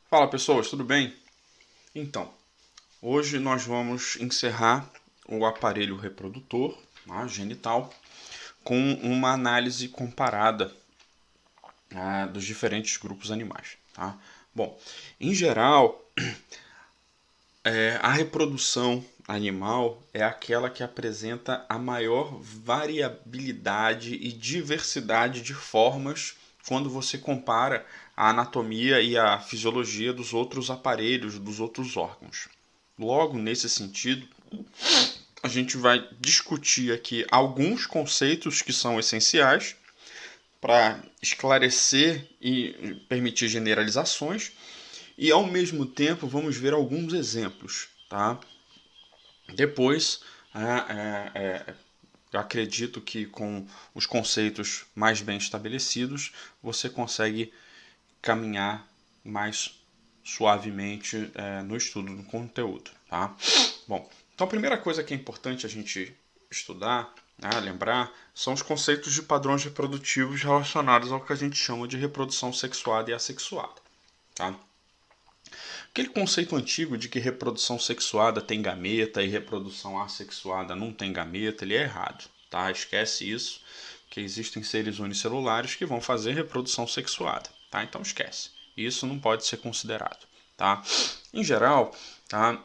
Fala pessoas, tudo bem? Então, hoje nós vamos encerrar o aparelho reprodutor, genital, com uma análise comparada dos diferentes grupos animais. Tá? Bom, em geral, a reprodução animal é aquela que apresenta a maior variabilidade e diversidade de formas quando você compara a anatomia e a fisiologia dos outros aparelhos, dos outros órgãos. Logo, nesse sentido, a gente vai discutir aqui alguns conceitos que são essenciais para esclarecer e permitir generalizações, e ao mesmo tempo vamos ver alguns exemplos, tá? Depois, eu acredito que com os conceitos mais bem estabelecidos, você consegue caminhar mais suavemente no estudo do conteúdo, tá? Bom, então a primeira coisa que é importante a gente estudar, lembrar, são os conceitos de padrões reprodutivos relacionados ao que a gente chama de reprodução sexuada e assexuada, tá? Aquele conceito antigo de que reprodução sexuada tem gameta e reprodução assexuada não tem gameta, ele é errado, tá? Esquece isso, que existem seres unicelulares que vão fazer reprodução sexuada, tá? Então esquece. Isso não pode ser considerado, tá? Em geral, tá?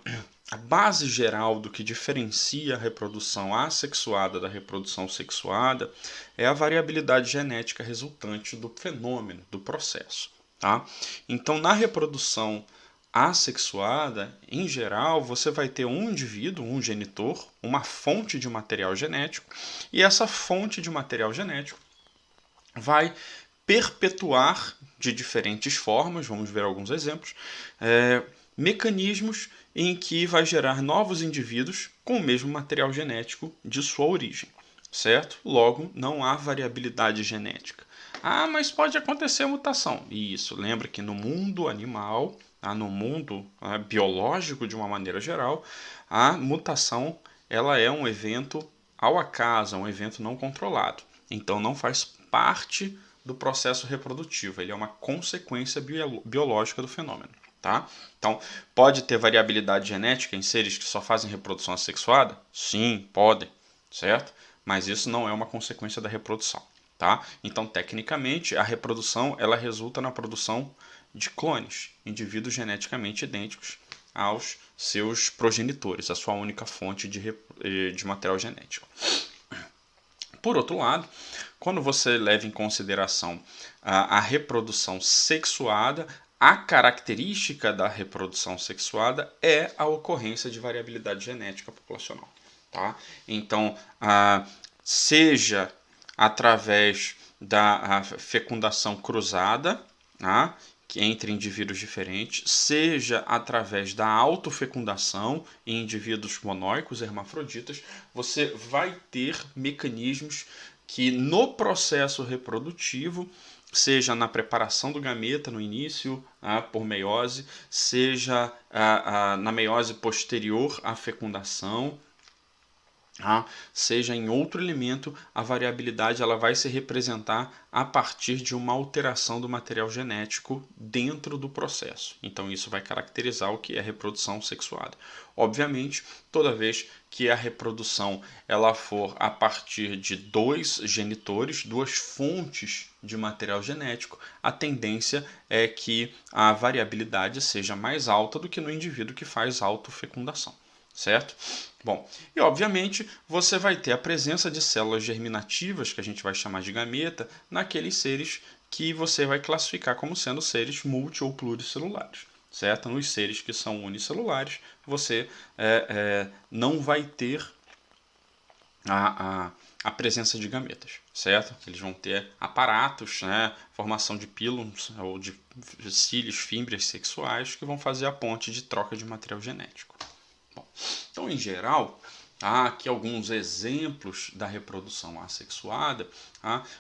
A base geral do que diferencia a reprodução assexuada da reprodução sexuada é a variabilidade genética resultante do fenômeno, do processo, tá? Então, na reprodução assexuada, em geral, você vai ter um indivíduo, um genitor, uma fonte de material genético, e essa fonte de material genético vai perpetuar de diferentes formas, vamos ver alguns exemplos, mecanismos em que vai gerar novos indivíduos com o mesmo material genético de sua origem, certo? Logo, não há variabilidade genética. Ah, mas pode acontecer mutação. Isso, lembra que no mundo animal, no mundo biológico de uma maneira geral, a mutação ela é um evento ao acaso, é um evento não controlado. Então não faz parte do processo reprodutivo, ele é uma consequência biológica do fenômeno. Tá? Então, pode ter variabilidade genética em seres que só fazem reprodução assexuada? Sim, podem, certo? Mas isso não é uma consequência da reprodução. Tá? Então, tecnicamente, a reprodução ela resulta na produção de clones, indivíduos geneticamente idênticos aos seus progenitores, a sua única fonte de material genético. Por outro lado, quando você leva em consideração a reprodução sexuada, a característica da reprodução sexuada é a ocorrência de variabilidade genética populacional. Tá? Então, seja através da fecundação cruzada, entre indivíduos diferentes, seja através da autofecundação em indivíduos monóicos, hermafroditas, você vai ter mecanismos que no processo reprodutivo, seja na preparação do gameta no início, por meiose, seja na meiose posterior à fecundação, seja em outro elemento, a variabilidade ela vai se representar a partir de uma alteração do material genético dentro do processo. Então isso vai caracterizar o que é reprodução sexuada. Obviamente, toda vez que a reprodução ela for a partir de dois genitores, duas fontes de material genético, a tendência é que a variabilidade seja mais alta do que no indivíduo que faz autofecundação. Certo? Bom, e obviamente você vai ter a presença de células germinativas, que a gente vai chamar de gameta, naqueles seres que você vai classificar como sendo seres multi ou pluricelulares. Certo? Nos seres que são unicelulares, você não vai ter a presença de gametas, certo? Eles vão ter aparatos, formação de pílulos ou de cílios, fímbrias sexuais que vão fazer a ponte de troca de material genético. Bom, então, em geral, aqui alguns exemplos da reprodução assexuada.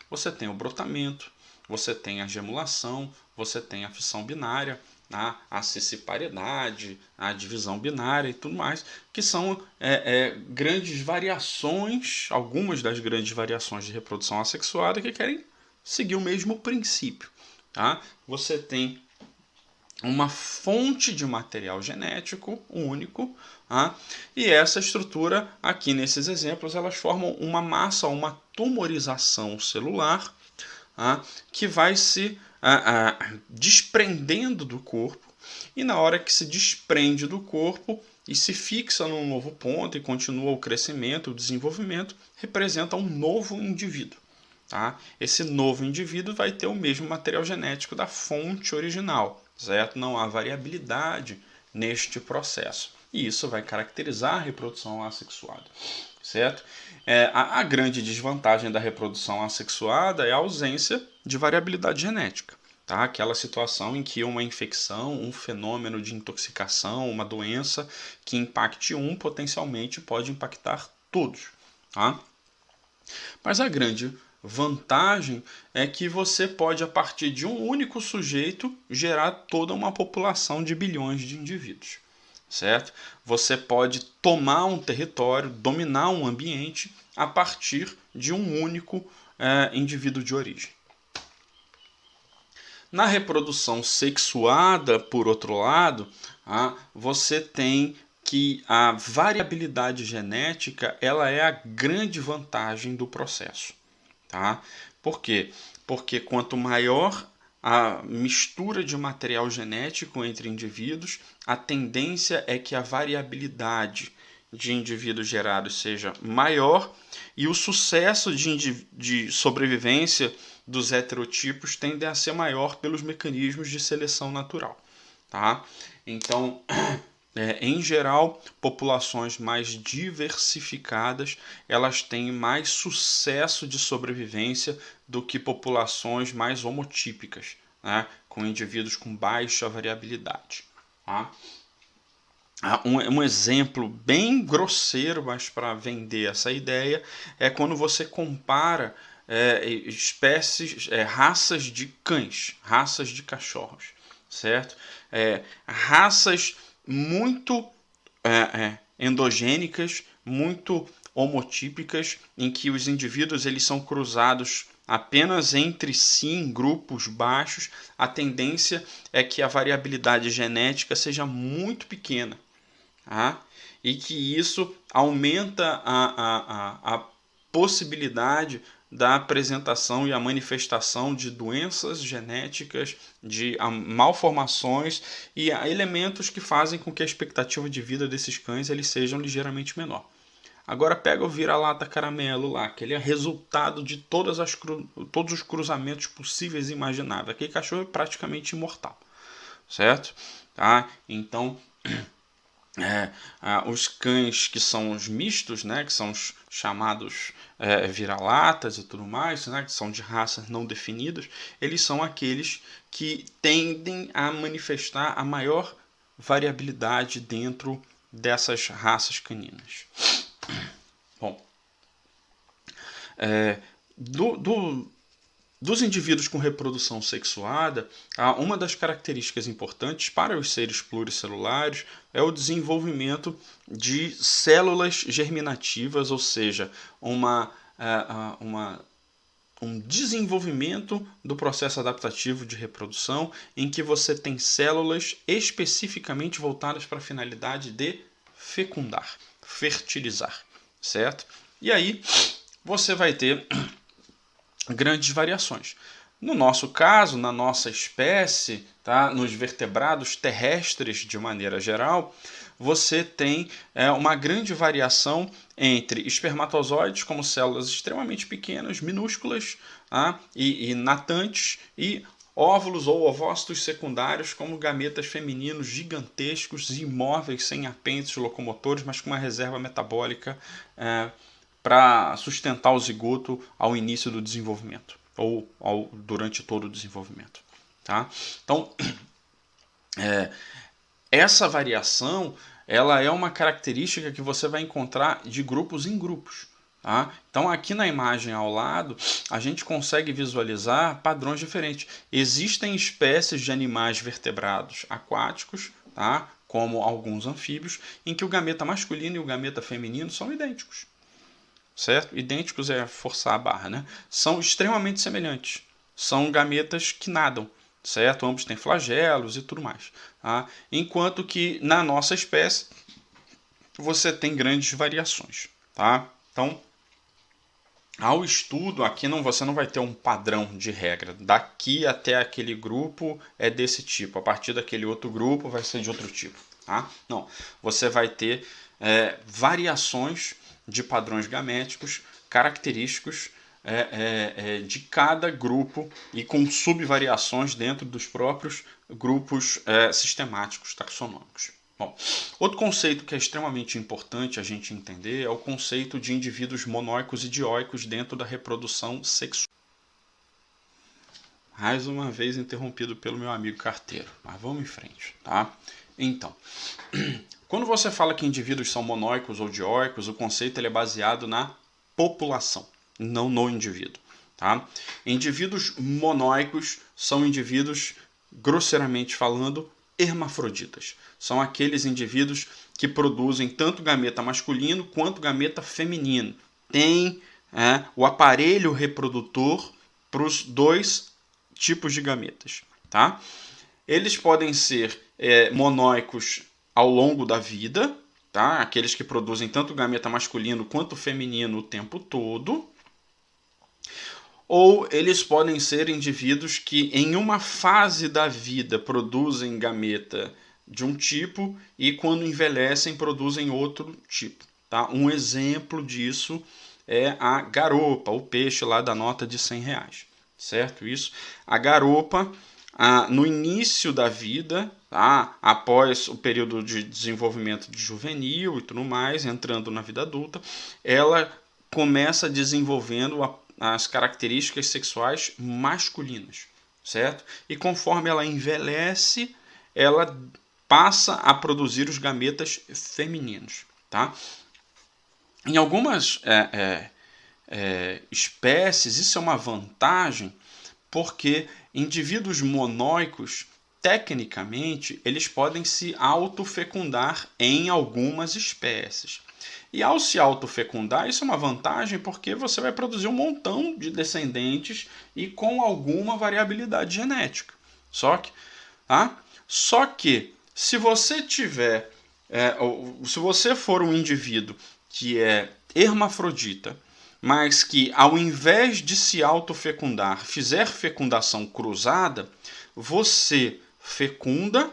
Você tem o brotamento, você tem a gemulação, você tem a fissão binária, a cisciparidade, a divisão binária e tudo mais, que são grandes variações, algumas das grandes variações de reprodução assexuada que querem seguir o mesmo princípio. Você tem uma fonte de material genético único, tá? E essa estrutura, aqui nesses exemplos, elas formam uma massa, uma tumorização celular, tá? Que vai se desprendendo do corpo, e na hora que se desprende do corpo e se fixa num novo ponto e continua o crescimento, o desenvolvimento, representa um novo indivíduo. Tá? Esse novo indivíduo vai ter o mesmo material genético da fonte original, certo? Não há variabilidade neste processo. E isso vai caracterizar a reprodução assexuada, certo? A grande desvantagem da reprodução assexuada é a ausência de variabilidade genética. Tá? Aquela situação em que uma infecção, um fenômeno de intoxicação, uma doença que impacte um, potencialmente pode impactar todos. Tá? Mas a grande vantagem é que você pode, a partir de um único sujeito, gerar toda uma população de bilhões de indivíduos, certo? Você pode tomar um território, dominar um ambiente a partir de um único indivíduo de origem. Na reprodução sexuada, por outro lado, você tem que a variabilidade genética ela é a grande vantagem do processo. Tá? Por quê? Porque quanto maior a mistura de material genético entre indivíduos, a tendência é que a variabilidade de indivíduos gerados seja maior e o sucesso de sobrevivência dos heterotipos tende a ser maior pelos mecanismos de seleção natural. Tá? Então, em geral, populações mais diversificadas elas têm mais sucesso de sobrevivência do que populações mais homotípicas, né, com indivíduos com baixa variabilidade. Tá? Um exemplo bem grosseiro, mas para vender essa ideia, é quando você compara espécies, raças de cães, raças de cachorros, certo? Raças muito endogênicas, muito homotípicas, em que os indivíduos eles são cruzados apenas entre si em grupos baixos, a tendência é que a variabilidade genética seja muito pequena. Tá? E que isso aumenta a possibilidade da apresentação e a manifestação de doenças genéticas, de malformações e elementos que fazem com que a expectativa de vida desses cães eles sejam ligeiramente menor. Agora pega o vira-lata caramelo lá, que ele é resultado de todos os cruzamentos possíveis e imagináveis. Aquele cachorro é praticamente imortal, certo? Tá? Então, os cães que são os mistos, né, que são os chamados vira-latas e tudo mais, né, que são de raças não definidas, eles são aqueles que tendem a manifestar a maior variabilidade dentro dessas raças caninas. Bom, dos indivíduos com reprodução sexuada, uma das características importantes para os seres pluricelulares é o desenvolvimento de células germinativas, ou seja, um desenvolvimento do processo adaptativo de reprodução em que você tem células especificamente voltadas para a finalidade de fecundar, fertilizar, certo? E aí você vai ter grandes variações. No nosso caso, na nossa espécie, tá, nos vertebrados terrestres de maneira geral, você tem uma grande variação entre espermatozoides, como células extremamente pequenas, minúsculas, tá, e natantes, e óvulos ou ovócitos secundários, como gametas femininos gigantescos, imóveis, sem apêndices locomotores, mas com uma reserva metabólica para sustentar o zigoto ao início do desenvolvimento ou durante todo o desenvolvimento. Tá? Então, essa variação ela é uma característica que você vai encontrar de grupos em grupos. Tá? Então, aqui na imagem ao lado, a gente consegue visualizar padrões diferentes. Existem espécies de animais vertebrados aquáticos, tá? Como alguns anfíbios, em que o gameta masculino e o gameta feminino são idênticos. Certo? Idênticos é forçar a barra, né? São extremamente semelhantes. São gametas que nadam, certo? Ambos têm flagelos e tudo mais. Tá? Enquanto que na nossa espécie você tem grandes variações. Tá? Então, ao estudo, aqui você não vai ter um padrão de regra. Daqui até aquele grupo é desse tipo. A partir daquele outro grupo vai ser de outro tipo. Tá? Não. Você vai ter variações de padrões gaméticos característicos de cada grupo e com subvariações dentro dos próprios grupos sistemáticos taxonômicos. Bom, outro conceito que é extremamente importante a gente entender é o conceito de indivíduos monóicos e dioicos dentro da reprodução sexual. Mais uma vez interrompido pelo meu amigo carteiro, mas vamos em frente, tá? Então, quando você fala que indivíduos são monóicos ou dioicos, o conceito ele é baseado na população, não no indivíduo, tá? Indivíduos monóicos são indivíduos, grosseiramente falando, hermafroditas. São aqueles indivíduos que produzem tanto gameta masculino quanto gameta feminino. Tem o aparelho reprodutor para os dois tipos de gametas. Tá? Eles podem ser monóicos ao longo da vida, tá? Aqueles que produzem tanto gameta masculino quanto feminino o tempo todo. Ou eles podem ser indivíduos que em uma fase da vida produzem gameta de um tipo e quando envelhecem produzem outro tipo. Tá? Um exemplo disso é a garopa, o peixe lá da nota de R$100. Certo? Isso. A garopa, no início da vida, tá? Após o período de desenvolvimento de juvenil e tudo mais, entrando na vida adulta, ela começa desenvolvendo as características sexuais masculinas, certo? E conforme ela envelhece, ela passa a produzir os gametas femininos, tá? Em algumas espécies, isso é uma vantagem, porque indivíduos monóicos, tecnicamente, eles podem se autofecundar em algumas espécies. E ao se autofecundar, isso é uma vantagem porque você vai produzir um montão de descendentes e com alguma variabilidade genética. Só que se você tiver, se você for um indivíduo que é hermafrodita, mas que ao invés de se autofecundar, fizer fecundação cruzada, você fecunda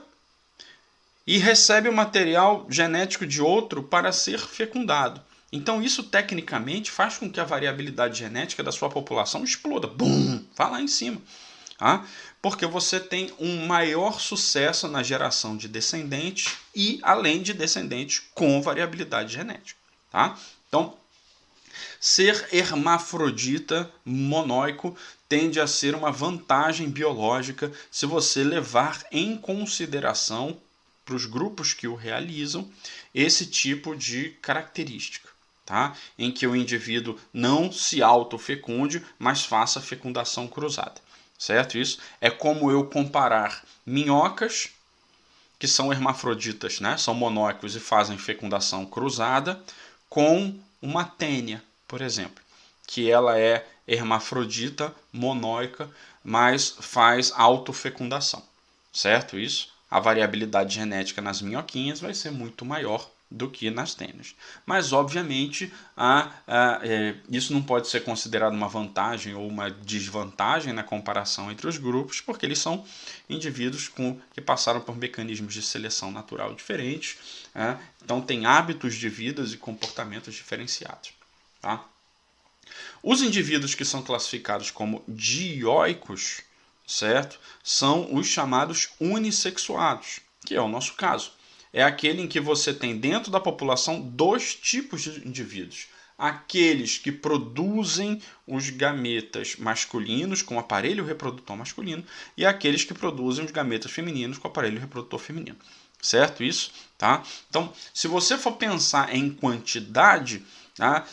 e recebe o material genético de outro para ser fecundado. Então isso tecnicamente faz com que a variabilidade genética da sua população exploda. Bum! Vá lá em cima. Tá? Porque você tem um maior sucesso na geração de descendentes e além de descendentes com variabilidade genética. Tá? Então, ser hermafrodita monóico tende a ser uma vantagem biológica se você levar em consideração para os grupos que o realizam esse tipo de característica, tá? Em que o indivíduo não se autofecunde, mas faça fecundação cruzada, certo? Isso é como eu comparar minhocas, que são hermafroditas, né? São monóicos e fazem fecundação cruzada, com uma tênia, por exemplo, que ela é hermafrodita, monóica, mas faz autofecundação, certo? Isso. A variabilidade genética nas minhoquinhas vai ser muito maior do que nas tênias. Mas, obviamente, isso não pode ser considerado uma vantagem ou uma desvantagem na comparação entre os grupos, porque eles são indivíduos que passaram por mecanismos de seleção natural diferentes, então têm hábitos de vida e comportamentos diferenciados. Tá? Os indivíduos que são classificados como dioicos, certo? São os chamados unissexuados, que é o nosso caso. É aquele em que você tem dentro da população dois tipos de indivíduos. Aqueles que produzem os gametas masculinos com aparelho reprodutor masculino e aqueles que produzem os gametas femininos com aparelho reprodutor feminino. Certo? Isso? Tá? Então, se você for pensar em quantidade, tá?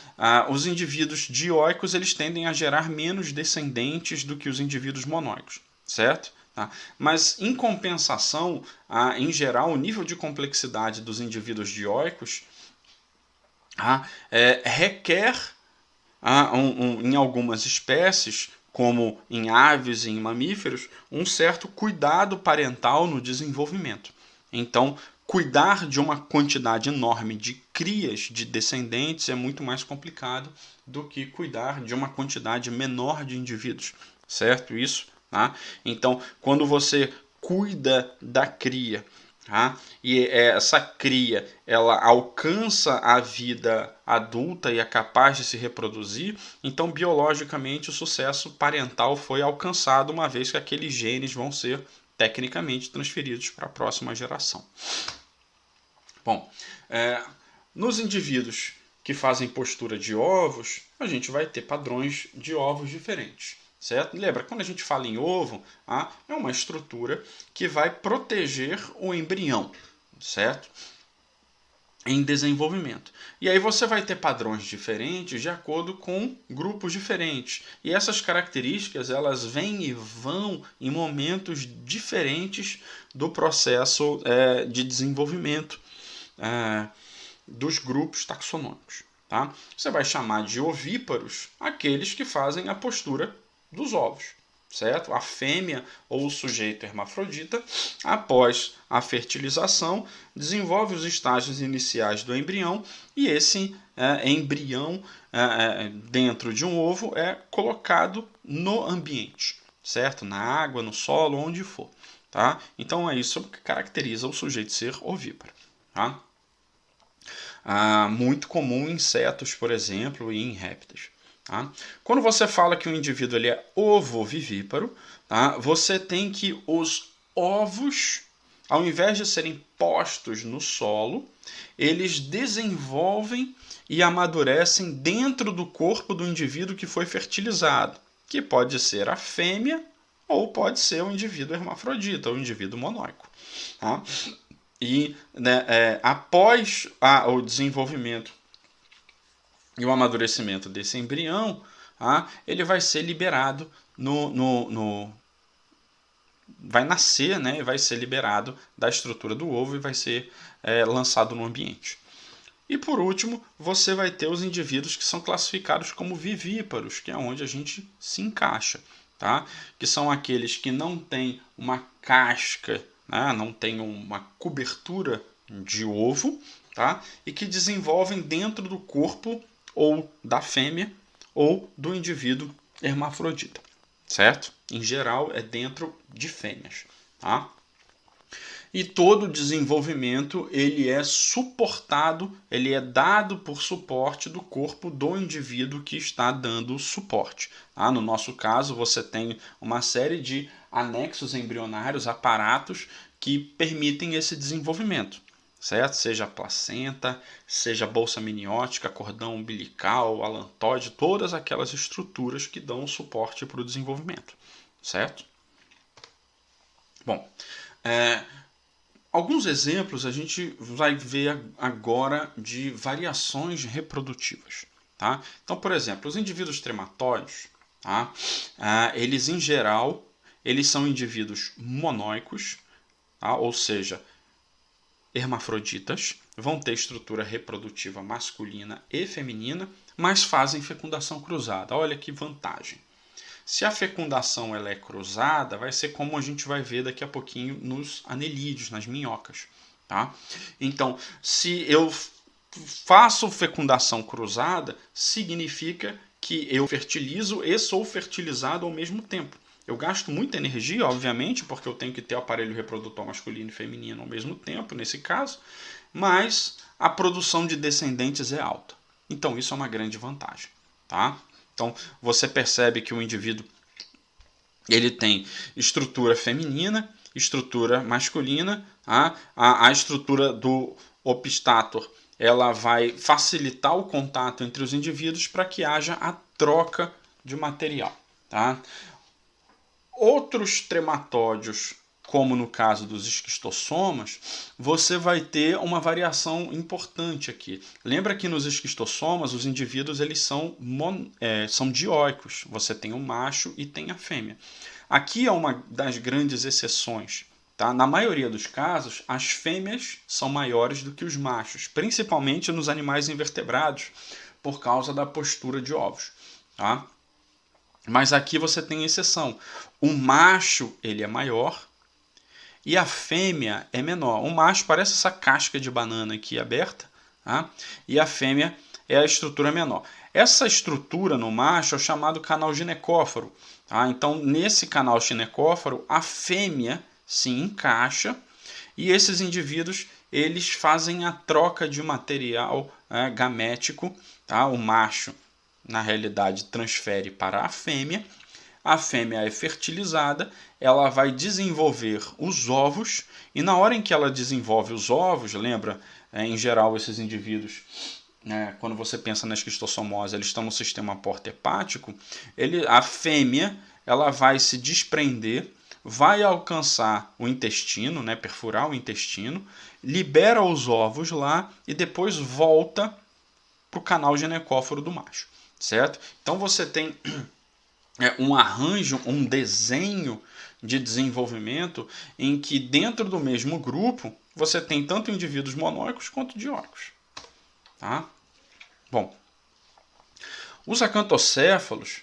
Os indivíduos dioicos eles tendem a gerar menos descendentes do que os indivíduos monóicos, certo? Tá? Mas, em compensação, em geral, o nível de complexidade dos indivíduos dioicos requer, em algumas espécies, como em aves e em mamíferos, um certo cuidado parental no desenvolvimento. Então, cuidar de uma quantidade enorme de crias, de descendentes, é muito mais complicado do que cuidar de uma quantidade menor de indivíduos, certo? Isso, tá? Então, quando você cuida da cria, tá? E essa cria ela alcança a vida adulta e é capaz de se reproduzir, então biologicamente o sucesso parental foi alcançado, uma vez que aqueles genes vão ser tecnicamente transferidos para a próxima geração. Bom, nos indivíduos que fazem postura de ovos, a gente vai ter padrões de ovos diferentes. Certo? Lembra, quando a gente fala em ovo, é uma estrutura que vai proteger o embrião, certo? Em desenvolvimento. E aí você vai ter padrões diferentes de acordo com grupos diferentes. E essas características elas vêm e vão em momentos diferentes do processo de desenvolvimento dos grupos taxonômicos. Tá? Você vai chamar de ovíparos aqueles que fazem a postura dos ovos, certo? A fêmea ou o sujeito hermafrodita, após a fertilização, desenvolve os estágios iniciais do embrião e esse embrião dentro de um ovo é colocado no ambiente, certo? Na água, no solo, onde for. Tá? Então é isso que caracteriza o sujeito ser ovíparo. Tá? Muito comum em insetos, por exemplo, e em répteis. Tá? Quando você fala que o indivíduo ele é ovovivíparo, tá? Você tem que os ovos, ao invés de serem postos no solo, eles desenvolvem e amadurecem dentro do corpo do indivíduo que foi fertilizado, que pode ser a fêmea ou pode ser o indivíduo hermafrodita, ou o indivíduo monóico. Tá? E após o desenvolvimento e o amadurecimento desse embrião, ele vai ser liberado vai nascer, né, e vai ser liberado da estrutura do ovo e vai ser lançado no ambiente. E por último, você vai ter os indivíduos que são classificados como vivíparos, que é onde a gente se encaixa, tá? Que são aqueles que não têm uma casca, né, não têm uma cobertura de ovo, tá? E que desenvolvem dentro do corpo ou da fêmea ou do indivíduo hermafrodita, certo? Em geral é dentro de fêmeas, tá? E todo o desenvolvimento ele é suportado, ele é dado por suporte do corpo do indivíduo que está dando o suporte. Tá? No nosso caso, você tem uma série de anexos embrionários, aparatos que permitem esse desenvolvimento. Certo? Seja a placenta, seja a bolsa amniótica, cordão umbilical, alantóide, todas aquelas estruturas que dão suporte para o desenvolvimento. Certo? Bom, alguns exemplos a gente vai ver agora de variações reprodutivas. Tá? Então, por exemplo, os indivíduos trematóides, tá? Eles em geral eles são indivíduos monóicos, tá? Ou seja, hermafroditas, vão ter estrutura reprodutiva masculina e feminina, mas fazem fecundação cruzada. Olha que vantagem. Se a fecundação ela é cruzada, vai ser como a gente vai ver daqui a pouquinho nos anelídeos, nas minhocas. Tá? Então, se eu faço fecundação cruzada, significa que eu fertilizo e sou fertilizado ao mesmo tempo. Eu gasto muita energia, obviamente, porque eu tenho que ter o aparelho reprodutor masculino e feminino ao mesmo tempo, nesse caso, mas a produção de descendentes é alta. Então, isso é uma grande vantagem. Tá? Então, você percebe que o indivíduo ele tem estrutura feminina, estrutura masculina, a estrutura do opistator ela vai facilitar o contato entre os indivíduos para que haja a troca de material. Tá? Outros trematóides, como no caso dos esquistossomas, você vai ter uma variação importante aqui. Lembra que nos esquistossomas os indivíduos eles são dioicos. Você tem o macho e tem a fêmea. Aqui é uma das grandes exceções. Tá? Na maioria dos casos, as fêmeas são maiores do que os machos, principalmente nos animais invertebrados, por causa da postura de ovos. Tá? Mas aqui você tem exceção. O macho ele é maior e a fêmea é menor. O macho parece essa casca de banana aqui aberta, tá? E a fêmea é a estrutura menor. Essa estrutura no macho é o chamado canal ginecóforo. Tá? Então, nesse canal ginecóforo, a fêmea se encaixa e esses indivíduos eles fazem a troca de material gamético. Tá? O macho, na realidade, transfere para a fêmea é fertilizada, ela vai desenvolver os ovos, e na hora em que ela desenvolve os ovos, lembra, em geral, esses indivíduos, quando você pensa na esquistossomose, eles estão no sistema porta-hepático, a fêmea ela vai se desprender, vai alcançar o intestino, perfurar o intestino, libera os ovos lá e depois volta para o canal ginecóforo do macho, certo? Então você tem um arranjo, um desenho de desenvolvimento em que dentro do mesmo grupo você tem tanto indivíduos monóicos quanto dioicos. Tá? Bom, os acantocéfalos,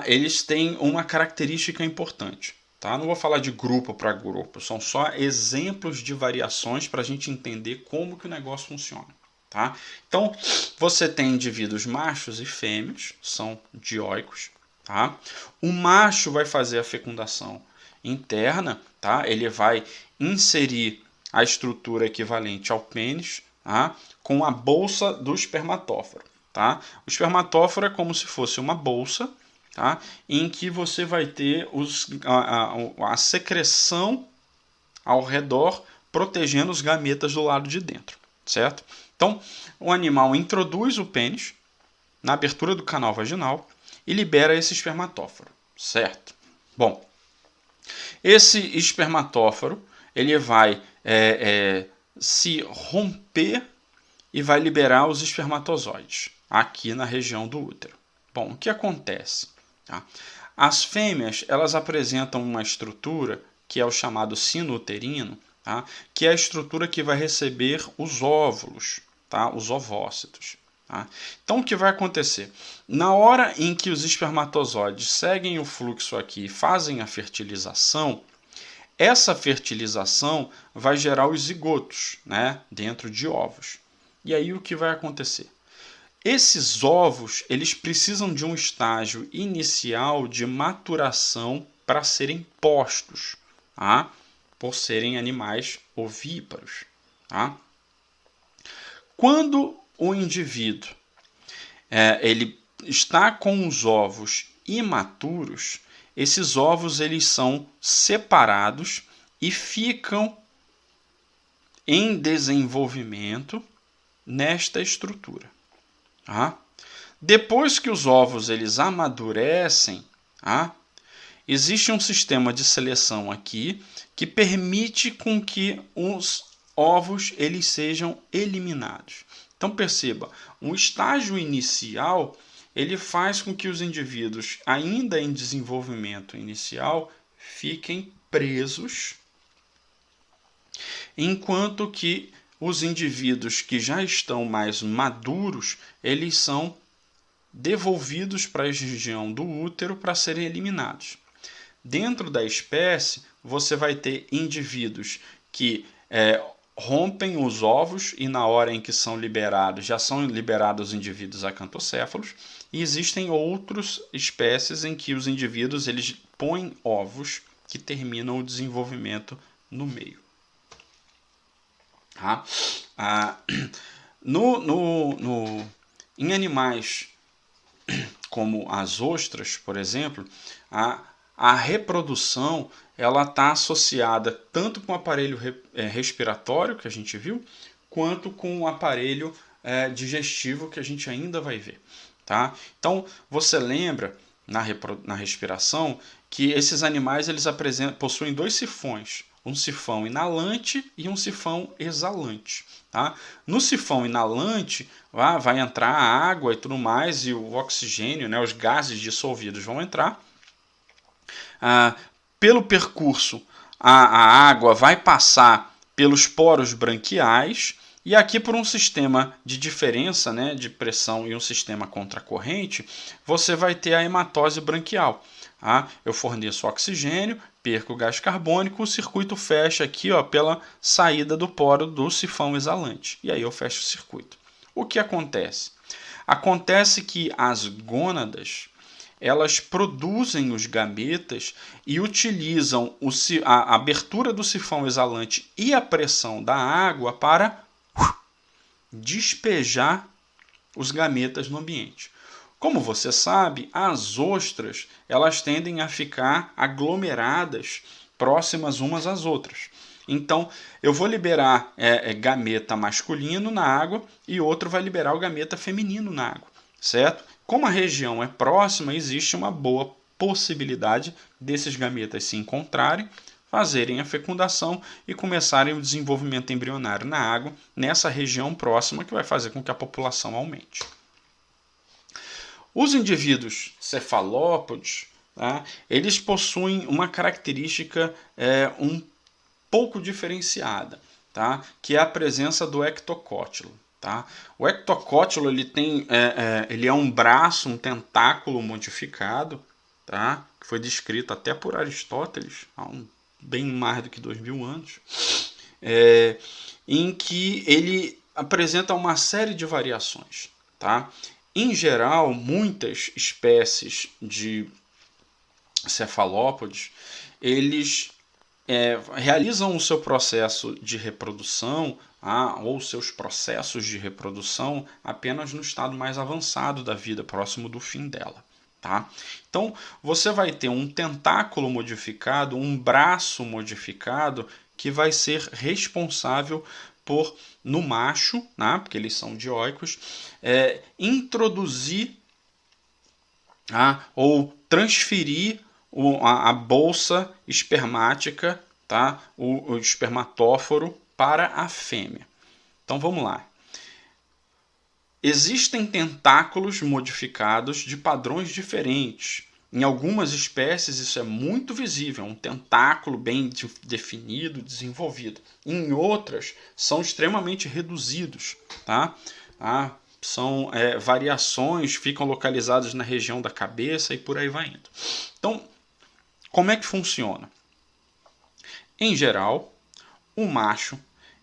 eles têm uma característica importante. Tá? Não vou falar de grupo para grupo, são só exemplos de variações para a gente entender como que o negócio funciona. Tá? Então, você tem indivíduos machos e fêmeas, são dioicos. Tá? O macho vai fazer a fecundação interna, tá? Ele vai inserir a estrutura equivalente ao pênis, tá? Com a bolsa do espermatóforo. Tá? O espermatóforo é como se fosse uma bolsa, tá? Em que você vai ter a secreção ao redor protegendo os gametas do lado de dentro. Certo? Então, o animal introduz o pênis na abertura do canal vaginal e libera esse espermatóforo, certo? Bom, esse espermatóforo ele vai se romper e vai liberar os espermatozoides aqui na região do útero. Bom, o que acontece? Tá? As fêmeas elas apresentam uma estrutura que é o chamado sino uterino, tá? Que é a estrutura que vai receber os óvulos, tá? Os ovócitos. Tá? Então, o que vai acontecer? Na hora em que os espermatozoides seguem o fluxo aqui e fazem a fertilização, essa fertilização vai gerar os zigotos, dentro de ovos. E aí o que vai acontecer? Esses ovos eles precisam de um estágio inicial de maturação para serem postos, tá? Por serem animais ovíparos. Tá? Quando o indivíduo ele está com os ovos imaturos, esses ovos eles são separados e ficam em desenvolvimento nesta estrutura. Tá? Depois que os ovos eles amadurecem, existe um sistema de seleção aqui que permite com que os ovos eles sejam eliminados. Então perceba, um estágio inicial ele faz com que os indivíduos ainda em desenvolvimento inicial fiquem presos, enquanto que os indivíduos que já estão mais maduros, eles são devolvidos para a região do útero para serem eliminados. Dentro da espécie, você vai ter indivíduos que rompem os ovos e na hora em que são liberados, já são liberados os indivíduos acantocéfalos, e existem outras espécies em que os indivíduos eles põem ovos que terminam o desenvolvimento no meio. Tá? Em animais como as ostras, por exemplo, a reprodução ela está associada tanto com o aparelho respiratório, que a gente viu, quanto com o aparelho digestivo, que a gente ainda vai ver. Tá? Então, você lembra, na respiração, que esses animais eles possuem dois sifões, um sifão inalante e um sifão exalante. Tá? No sifão inalante vai entrar a água e tudo mais, e o oxigênio, os gases dissolvidos vão entrar. Pelo percurso, a água vai passar pelos poros branquiais E aqui, por um sistema de diferença, né, de pressão e um sistema contracorrente, você vai ter a hematose branquial. Tá? Eu forneço oxigênio, perco o gás carbônico, o circuito fecha aqui, ó, pela saída do poro do sifão exalante. E aí eu fecho o circuito. O que acontece? Acontece que as gônadas, elas produzem os gametas e utilizam a abertura do sifão exalante e a pressão da água para despejar os gametas no ambiente. Como você sabe, as ostras, elas tendem a ficar aglomeradas próximas umas às outras. Então, eu vou liberar gameta masculino na água e outro vai liberar o gameta feminino na água, certo? Como a região é próxima, existe uma boa possibilidade desses gametas se encontrarem, fazerem a fecundação e começarem o desenvolvimento embrionário na água, nessa região próxima, que vai fazer com que a população aumente. Os indivíduos cefalópodes, tá, eles possuem uma característica um pouco diferenciada, tá, que é a presença do ectocótilo. Tá? O ectocótilo ele é um braço, um tentáculo modificado, tá, que foi descrito até por Aristóteles há bem mais do que 2000 anos, em que ele apresenta uma série de variações. Tá? Em geral, muitas espécies de cefalópodes, eles realizam o seu processo de reprodução ou seus processos de reprodução apenas no estado mais avançado da vida, próximo do fim dela. Tá? Então, você vai ter um tentáculo modificado, um braço modificado, que vai ser responsável por, no macho, né, porque eles são dioicos, introduzir ou transferir a bolsa espermática, tá, o espermatóforo, para a fêmea. Então vamos lá. Existem tentáculos modificados de padrões diferentes. Em algumas espécies isso é muito visível, um tentáculo bem definido, desenvolvido. Em outras são extremamente reduzidos, tá? São variações, ficam localizadas na região da cabeça e por aí vai indo. Então, como é que funciona? Em geral, o macho,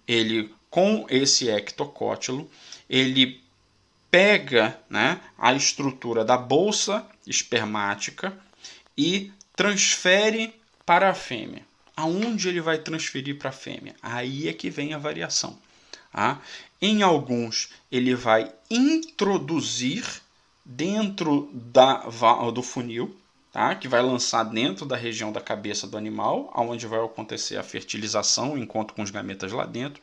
ele com esse ectocótilo, ele pega, né, a estrutura da bolsa espermática e transfere para a fêmea. Aonde ele vai transferir para a fêmea? Aí é que vem a variação. Tá? Em alguns, ele vai introduzir dentro do funil, tá? Que vai lançar dentro da região da cabeça do animal, onde vai acontecer a fertilização, o encontro com os gametas lá dentro.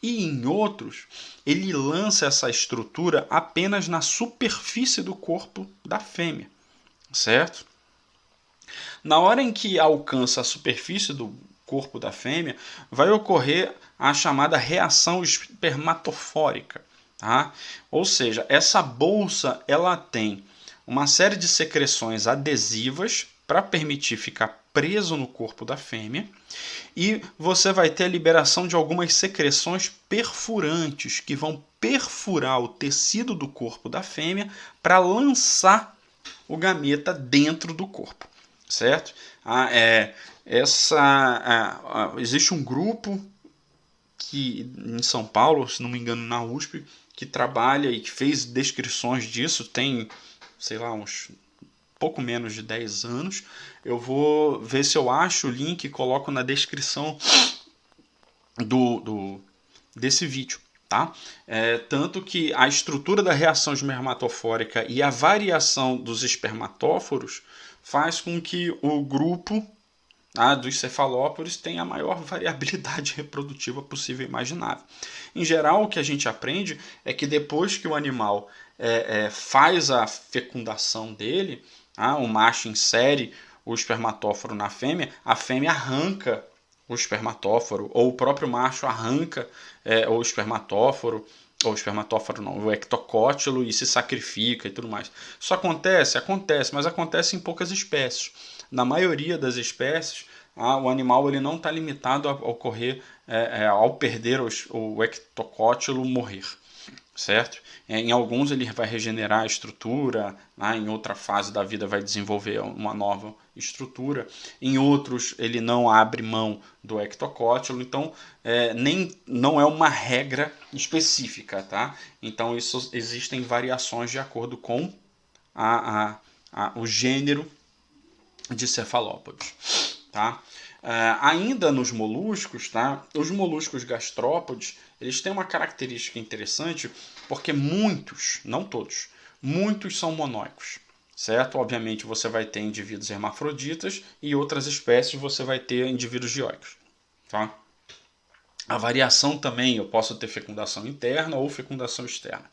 E em outros, ele lança essa estrutura apenas na superfície do corpo da fêmea, certo? Na hora em que alcança a superfície do corpo da fêmea, vai ocorrer a chamada reação espermatofórica. Tá? Ou seja, essa bolsa ela tem uma série de secreções adesivas para permitir ficar preso no corpo da fêmea, e você vai ter a liberação de algumas secreções perfurantes que vão perfurar o tecido do corpo da fêmea para lançar o gameta dentro do corpo, certo? Existe um grupo que em São Paulo, se não me engano, na USP, que trabalha e que fez descrições disso, tem, sei lá, uns pouco menos de 10 anos. Eu vou ver se eu acho o link e coloco na descrição desse vídeo. Tá? Tanto que a estrutura da reação espermatofórica e a variação dos espermatóforos faz com que o grupo dos cefalópodes tenha a maior variabilidade reprodutiva possível e imaginável. Em geral, o que a gente aprende é que depois que o animal faz a fecundação dele, o macho insere o espermatóforo na fêmea, a fêmea arranca o espermatóforo, ou o próprio macho arranca o espermatóforo, ou o espermatóforo não, o ectocótilo, e se sacrifica e tudo mais. Isso acontece, mas acontece em poucas espécies. Na maioria das espécies, o animal ele não está limitado a ocorrer ao perder o ectocótilo morrer, certo? Em alguns ele vai regenerar a estrutura, em outra fase da vida vai desenvolver uma nova estrutura, em outros ele não abre mão do ectocótilo, então não é uma regra específica, tá? Então existem variações de acordo com o gênero de cefalópodes, tá? Ainda nos moluscos, tá? Os moluscos gastrópodes, eles têm uma característica interessante, porque muitos, não todos, muitos são monóicos, certo? Obviamente você vai ter indivíduos hermafroditas e outras espécies você vai ter indivíduos dioicos, tá? A variação também, eu posso ter fecundação interna ou fecundação externa.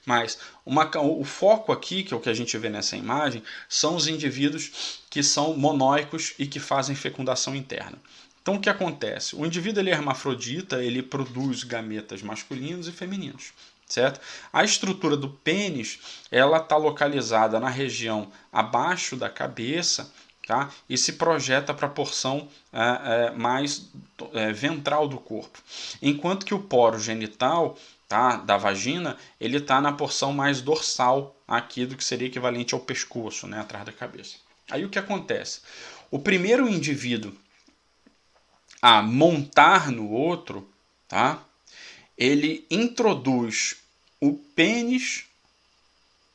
Mas o foco aqui, que é o que a gente vê nessa imagem, são os indivíduos que são monóicos e que fazem fecundação interna. Então o que acontece? O indivíduo ele é hermafrodita, ele produz gametas masculinos e femininos, certo? A estrutura do pênis, ela está localizada na região abaixo da cabeça, tá? E se projeta para a porção mais ventral do corpo. Enquanto que o poro genital, tá, da vagina, ele está na porção mais dorsal aqui do que seria equivalente ao pescoço, né, atrás da cabeça. Aí o que acontece? O primeiro indivíduo a montar no outro, tá, ele introduz o pênis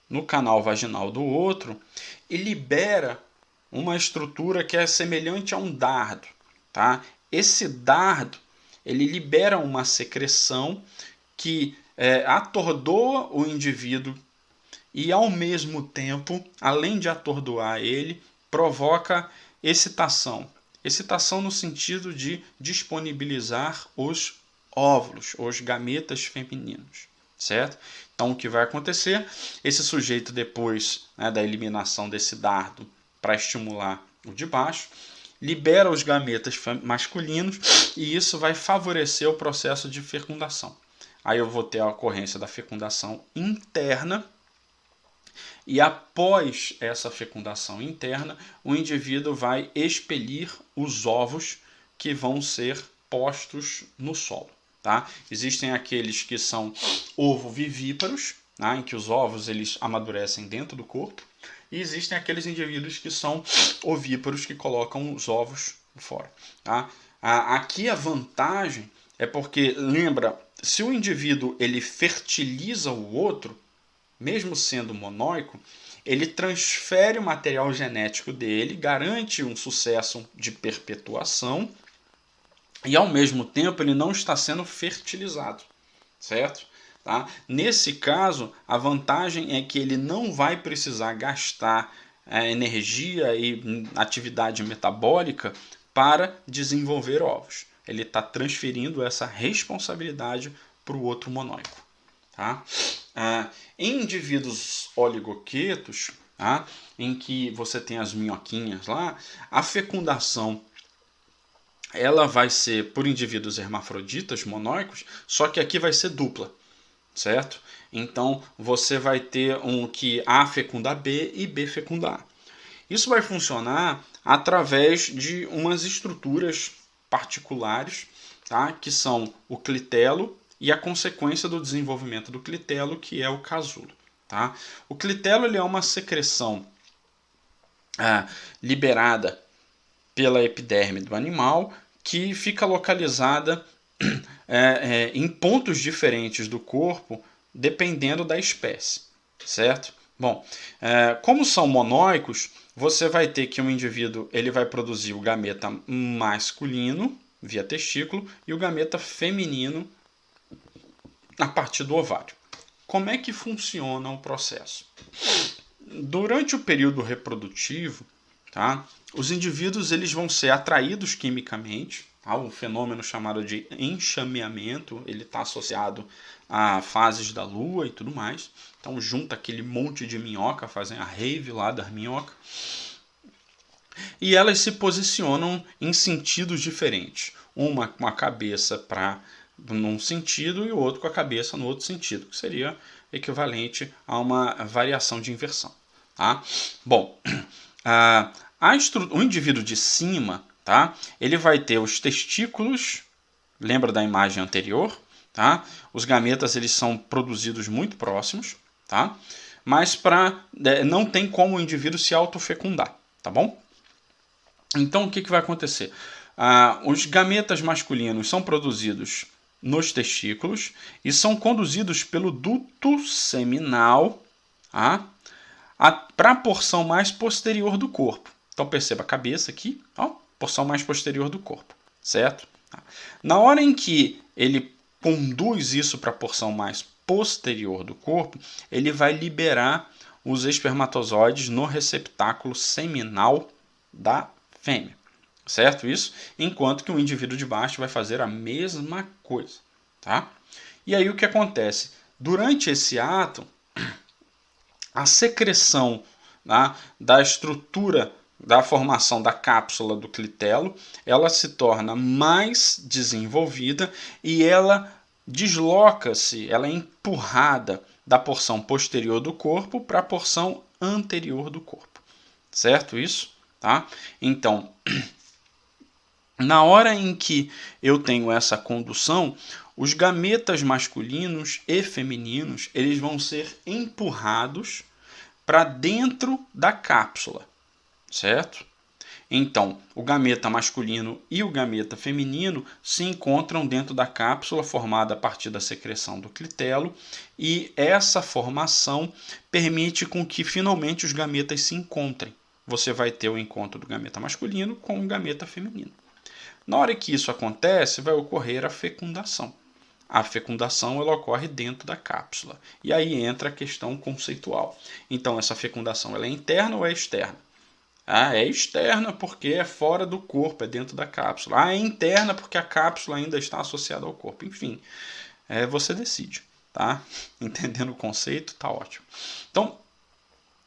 no canal vaginal do outro e libera uma estrutura que é semelhante a um dardo, tá? Esse dardo ele libera uma secreção que atordoa o indivíduo e ao mesmo tempo, além de atordoar ele, provoca excitação. Excitação no sentido de disponibilizar os óvulos, os gametas femininos, certo? Então o que vai acontecer? Esse sujeito depois da eliminação desse dardo para estimular o de baixo, libera os gametas masculinos e isso vai favorecer o processo de fecundação. Aí eu vou ter a ocorrência da fecundação interna e após essa fecundação interna, o indivíduo vai expelir os ovos que vão ser postos no solo. Tá? Existem aqueles que são ovovivíparos, em que os ovos eles amadurecem dentro do corpo, e existem aqueles indivíduos que são ovíparos que colocam os ovos fora. Tá? Aqui a vantagem é porque, lembra, se o indivíduo ele fertiliza o outro, mesmo sendo monóico, ele transfere o material genético dele, garante um sucesso de perpetuação e, ao mesmo tempo, ele não está sendo fertilizado, certo? Tá? Nesse caso, a vantagem é que ele não vai precisar gastar energia e atividade metabólica para desenvolver ovos. Ele está transferindo essa responsabilidade para o outro monóico. Tá? Em indivíduos oligoquetos, tá? Em que você tem as minhoquinhas lá, a fecundação ela vai ser por indivíduos hermafroditas monóicos, só que aqui vai ser dupla, certo? Então você vai ter que A fecunda B e B fecunda A. Isso vai funcionar através de umas estruturas particulares, tá? Que são o clitelo e a consequência do desenvolvimento do clitelo, que é o casulo. Tá? O clitelo ele é uma secreção liberada pela epiderme do animal que fica localizada em pontos diferentes do corpo, dependendo da espécie, certo? Bom, como são monóicos, você vai ter que um indivíduo ele vai produzir o gameta masculino via testículo e o gameta feminino a partir do ovário. Como é que funciona o processo? Durante o período reprodutivo, tá, os indivíduos eles vão ser atraídos quimicamente, tá, um fenômeno chamado de enxameamento, ele está associado a fases da lua e tudo mais. Então junta aquele monte de minhoca, fazem a rave lá da minhoca. E elas se posicionam em sentidos diferentes. Uma com a cabeça num sentido e o outro com a cabeça no outro sentido, que seria equivalente a uma variação de inversão. Tá? Bom, o indivíduo de cima, tá? Ele vai ter os testículos, lembra da imagem anterior, tá? Os gametas eles são produzidos muito próximos, tá? Mas não tem como o indivíduo se autofecundar, tá bom? Então o que vai acontecer? Os gametas masculinos são produzidos nos testículos e são conduzidos pelo duto seminal, tá? Para a porção mais posterior do corpo. Então perceba a cabeça aqui, ó, porção mais posterior do corpo, certo? Na hora em que ele conduz isso para a porção mais posterior do corpo, ele vai liberar os espermatozoides no receptáculo seminal da fêmea, certo isso? Enquanto que o indivíduo de baixo vai fazer a mesma coisa, tá? E aí o que acontece? Durante esse ato, a secreção, tá, da estrutura da formação da cápsula do clitelo, ela se torna mais desenvolvida e ela desloca-se, ela é empurrada da porção posterior do corpo para a porção anterior do corpo, certo isso? Tá? Então, na hora em que eu tenho essa condução, os gametas masculinos e femininos eles vão ser empurrados para dentro da cápsula, certo? Então, o gameta masculino e o gameta feminino se encontram dentro da cápsula formada a partir da secreção do clitelo e essa formação permite com que finalmente os gametas se encontrem. Você vai ter o encontro do gameta masculino com o gameta feminino. Na hora que isso acontece, vai ocorrer a fecundação. A fecundação ela ocorre dentro da cápsula. E aí entra a questão conceitual. Então, essa fecundação ela é interna ou é externa? É externa porque é fora do corpo, é dentro da cápsula. É interna porque a cápsula ainda está associada ao corpo. Enfim, você decide. Tá? Entendendo o conceito, tá ótimo. Então,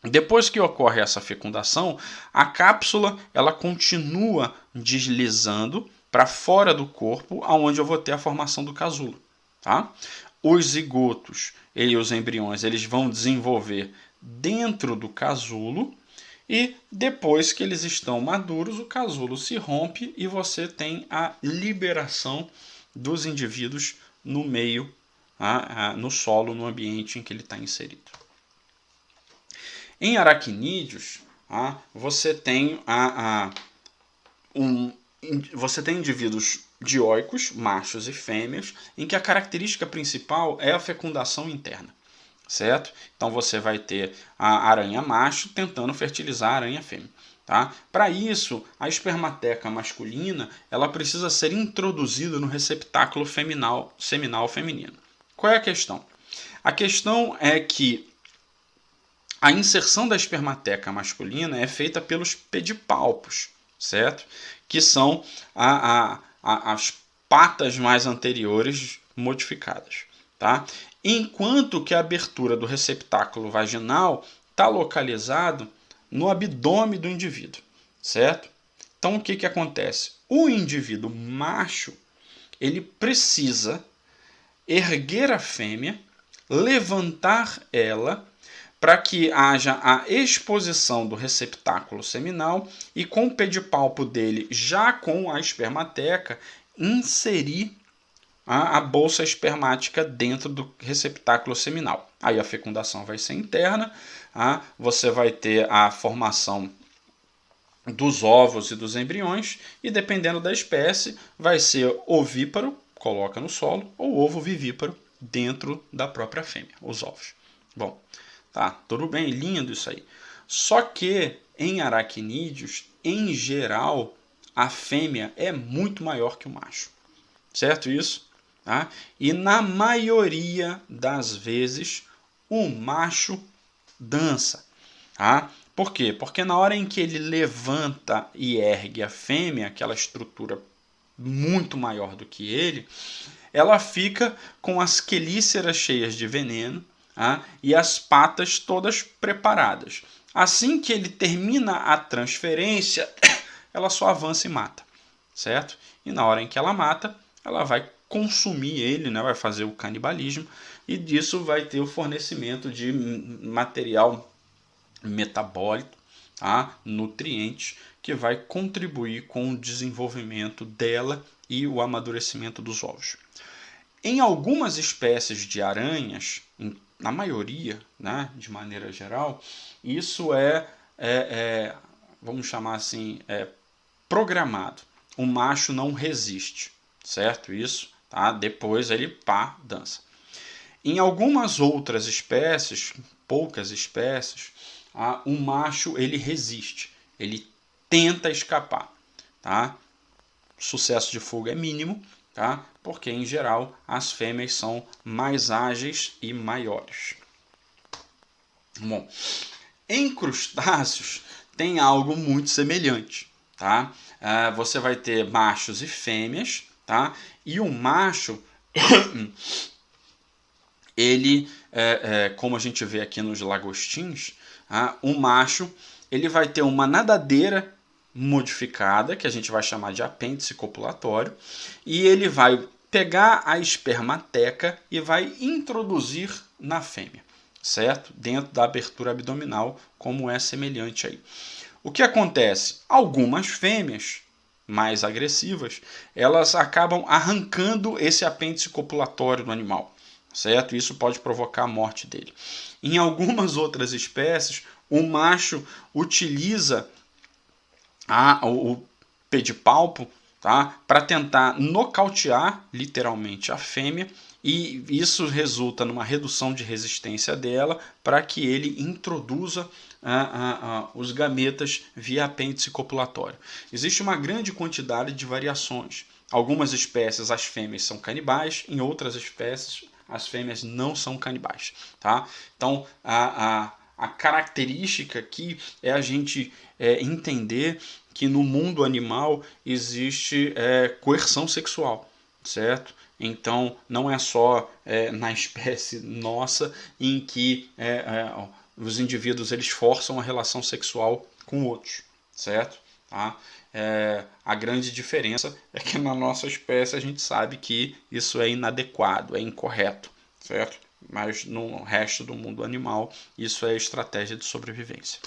depois que ocorre essa fecundação, a cápsula ela continua deslizando para fora do corpo, aonde eu vou ter a formação do casulo. Tá? Os zigotos e os embriões eles vão desenvolver dentro do casulo e depois que eles estão maduros, o casulo se rompe e você tem a liberação dos indivíduos no meio, no solo, no ambiente em que ele está inserido. Em aracnídeos, você tem você tem indivíduos dioicos, machos e fêmeas, em que a característica principal é a fecundação interna, certo? Então você vai ter a aranha macho tentando fertilizar a aranha fêmea. Tá? Para isso, a espermateca masculina ela precisa ser introduzida no receptáculo seminal feminino. Qual é a questão? A questão é que a inserção da espermateca masculina é feita pelos pedipalpos, certo? Que são as patas mais anteriores modificadas, tá? Enquanto que a abertura do receptáculo vaginal está localizado no abdômen do indivíduo, certo? Então o que acontece? O indivíduo macho ele precisa erguer a fêmea, levantar ela para que haja a exposição do receptáculo seminal e com o pedipalpo dele, já com a espermateca, inserir a bolsa espermática dentro do receptáculo seminal. Aí a fecundação vai ser interna, você vai ter a formação dos ovos e dos embriões e dependendo da espécie vai ser ovíparo, coloca no solo, ou ovo vivíparo dentro da própria fêmea, os ovos. Bom, tá, tudo bem, lindo isso aí. Só que em aracnídeos, em geral, a fêmea é muito maior que o macho. Certo isso? Tá? E na maioria das vezes, o macho dança. Tá? Por quê? Porque na hora em que ele levanta e ergue a fêmea, aquela estrutura muito maior do que ele, ela fica com as quelíceras cheias de veneno, e as patas todas preparadas. Assim que ele termina a transferência, ela só avança e mata, certo? E na hora em que ela mata, ela vai consumir ele, né? Vai fazer o canibalismo e disso vai ter o fornecimento de material metabólico, nutrientes que vai contribuir com o desenvolvimento dela e o amadurecimento dos ovos. Em algumas espécies de aranhas, na maioria, né, de maneira geral, isso vamos chamar assim, programado. O macho não resiste, certo? Isso, tá? Depois ele dança. Em algumas outras espécies, poucas espécies, o macho ele resiste, ele tenta escapar, tá? O sucesso de fuga é mínimo, tá? Porque em geral as fêmeas são mais ágeis e maiores. Bom, em crustáceos tem algo muito semelhante, tá? Você vai ter machos e fêmeas, tá? E o macho ele, como a gente vê aqui nos lagostins, o macho ele vai ter uma nadadeira modificada, que a gente vai chamar de apêndice copulatório, e ele vai pegar a espermateca e vai introduzir na fêmea, certo? Dentro da abertura abdominal, como é semelhante aí. O que acontece? Algumas fêmeas mais agressivas, elas acabam arrancando esse apêndice copulatório do animal, certo? Isso pode provocar a morte dele. Em algumas outras espécies, o macho utiliza o pedipalpo, tá, para tentar nocautear literalmente a fêmea, e isso resulta numa redução de resistência dela para que ele introduza os gametas via apêndice copulatório. Existe uma grande quantidade de variações. Algumas espécies as fêmeas são canibais, em outras espécies as fêmeas não são canibais, tá? Então a característica aqui é a gente entender que no mundo animal existe coerção sexual, certo? Então não é só na espécie nossa em que os indivíduos eles forçam a relação sexual com outros, certo? Tá? A grande diferença é que na nossa espécie a gente sabe que isso é inadequado, é incorreto, certo? Mas no resto do mundo animal isso é estratégia de sobrevivência.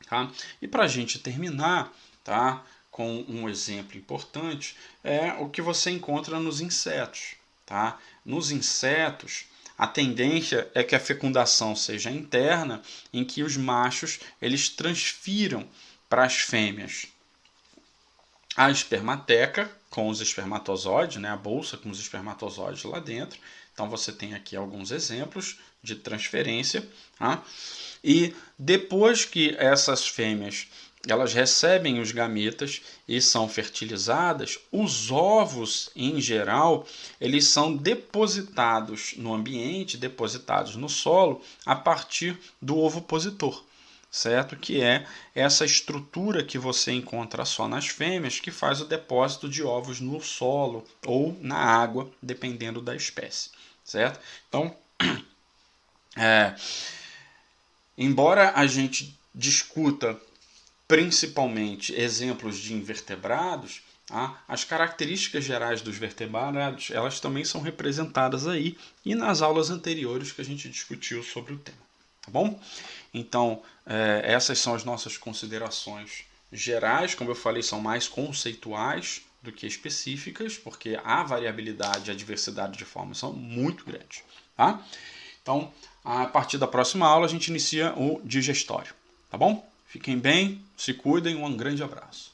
Tá? E para a gente terminar, tá, com um exemplo importante, é o que você encontra nos insetos. Tá? Nos insetos, a tendência é que a fecundação seja interna, em que os machos eles transfiram para as fêmeas a espermateca com os espermatozoides, né, a bolsa com os espermatozoides lá dentro. Então você tem aqui alguns exemplos de transferência. Tá? E depois que essas fêmeas elas recebem os gametas e são fertilizadas, os ovos, em geral, eles são depositados no ambiente, depositados no solo, a partir do ovopositor, certo? Que é essa estrutura que você encontra só nas fêmeas, que faz o depósito de ovos no solo ou na água, dependendo da espécie, certo? Então, embora a gente discuta principalmente exemplos de invertebrados, as características gerais dos vertebrados elas também são representadas aí e nas aulas anteriores que a gente discutiu sobre o tema. Tá bom? Então, essas são as nossas considerações gerais, como eu falei, são mais conceituais do que específicas, porque a variabilidade e a diversidade de formas são muito grandes. Tá? Então, a partir da próxima aula, a gente inicia o digestório. Tá bom? Fiquem bem, se cuidem, um grande abraço.